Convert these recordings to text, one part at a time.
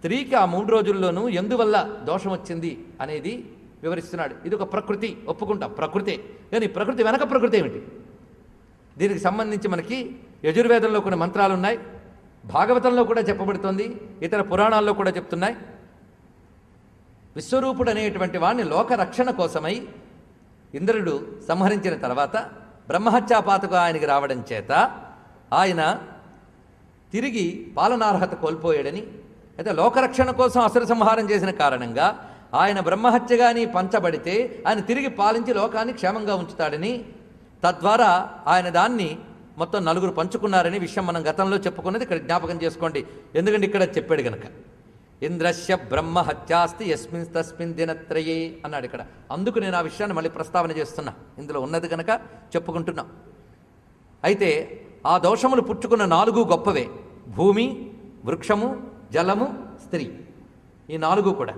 స్త్రీకి ఆ 3 రోజుల్లోనూ ఎందువల్ల దోషం వచ్చింది అనేది వివరిస్తున్నాడు. ఇది ఒక ప్రకృతి, ఒప్పుకుంటాం, ప్రకృతే. కానీ ప్రకృతి వెనక ప్రకృతి ఏమిటి? దీనికి సంబంధించి మనకి యజుర్వేదంలో కొన్ని మంత్రాలు ఉన్నాయి, భాగవతంలో కూడా చెప్పబడుతోంది, ఇతర పురాణాల్లో కూడా చెప్తున్నాయి. విశ్వరూపుడు అనేటువంటి వాడిని లోక రక్షణ కోసమై ఇంద్రుడు సంహరించిన తర్వాత బ్రహ్మహత్యాపాతకు ఆయనకి రావడం చేత ఆయన తిరిగి పాలనార్హత కోల్పోయాడని, అయితే లోకరక్షణ కోసం అసుర సంహారం చేసిన కారణంగా ఆయన బ్రహ్మహత్యగాని పంచబడితే ఆయన తిరిగి పాలించి లోకాన్ని క్షేమంగా ఉంచుతాడని, తద్వారా ఆయన దాన్ని మొత్తం 4 పంచుకున్నారని విషయం మనం గతంలో చెప్పుకున్నది ఇక్కడ జ్ఞాపకం చేసుకోండి. ఎందుకంటే ఇక్కడ చెప్పాడు గనక ఇంద్రస్య బ్రహ్మహత్యాస్తి యస్మిన్ తస్మిన్ దినత్రయే అన్నాడు ఇక్కడ. అందుకు నేను ఆ విషయాన్ని మళ్ళీ ప్రస్తావన చేస్తున్నా, ఇందులో ఉన్నది కనుక చెప్పుకుంటున్నాం. అయితే ఆ దోషములు పుట్టుకున్న 4 గొప్పవే: భూమి, వృక్షము, జలము, స్త్రీ. ఈ 4 కూడా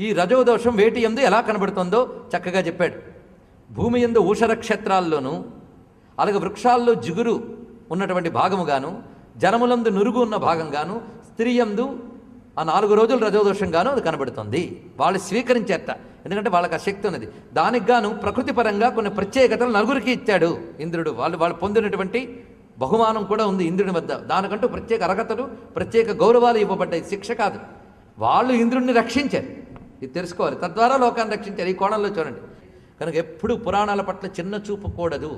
ఈ రజోదోషం వేటి యందు ఎలా కనబడుతుందో చక్కగా చెప్పాడు. భూమి యందు ఊషరక్షేత్రాల్లోనూ, అలాగే వృక్షాల్లో జిగురు ఉన్నటువంటి భాగముగాను, జలములందు నురుగు ఉన్న భాగంగాను, స్త్రీ యందు ఆ 4 రోజులు రజోదోషంగాను అది కనబడుతుంది. వాళ్ళు స్వీకరించేట, ఎందుకంటే వాళ్ళకి ఆ శక్తి ఉన్నది. దానికి గాను ప్రకృతి పరంగా కొన్ని ప్రత్యేకతలు 4కి ఇచ్చాడు ఇంద్రుడు. వాళ్ళు పొందినటువంటి బహుమానం కూడా ఉంది ఇంద్రుని వద్ద. దానికంటూ ప్రత్యేక అర్హతలు, ప్రత్యేక గౌరవాలు ఇవ్వబడ్డాయి. శిక్ష కాదు, వాళ్ళు ఇంద్రుడిని రక్షించారు. ఇది తెలుసుకోవాలి, తద్వారా లోకాన్ని రక్షించారు. ఈ కోణంలో చూడండి. కనుక ఎప్పుడు పురాణాల పట్ల చిన్న చూపు కూడదు.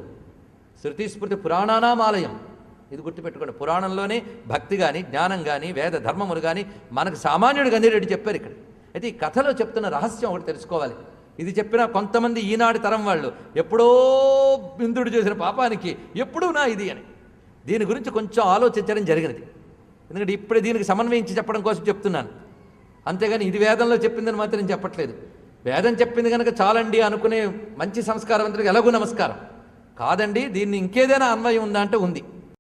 శృతి స్మృతి పురాణానామాలయం, ఇది గుర్తుపెట్టుకోండి. పురాణంలోనే భక్తి కానీ, జ్ఞానం కానీ, వేద ధర్మములు కానీ మనకు సామాన్యుడికి అందేటట్టు చెప్పారు ఇక్కడ. అయితే ఈ కథలో చెప్తున్న రహస్యం ఒకటి తెలుసుకోవాలి. ఇది చెప్పిన కొంతమంది ఈనాటి తరం వాళ్ళు ఎప్పుడో ఇంద్రుడు చేసిన పాపానికి ఎప్పుడూ నా ఇది అని దీని గురించి కొంచెం ఆలోచించడం జరిగినది. ఎందుకంటే ఇప్పుడే దీనికి సమన్వయించి చెప్పడం కోసం చెప్తున్నాను, అంతేగాని ఇది వేదంలో చెప్పిందని మాత్రం నేను చెప్పట్లేదు. వేదం చెప్పింది కనుక చాలండి అనుకునే మంచి సంస్కారవంతుడికి ఎలాగూ నమస్కారం కాదండి. దీన్ని ఇంకేదైనా అన్వయం ఉందా అంటే ఉంది.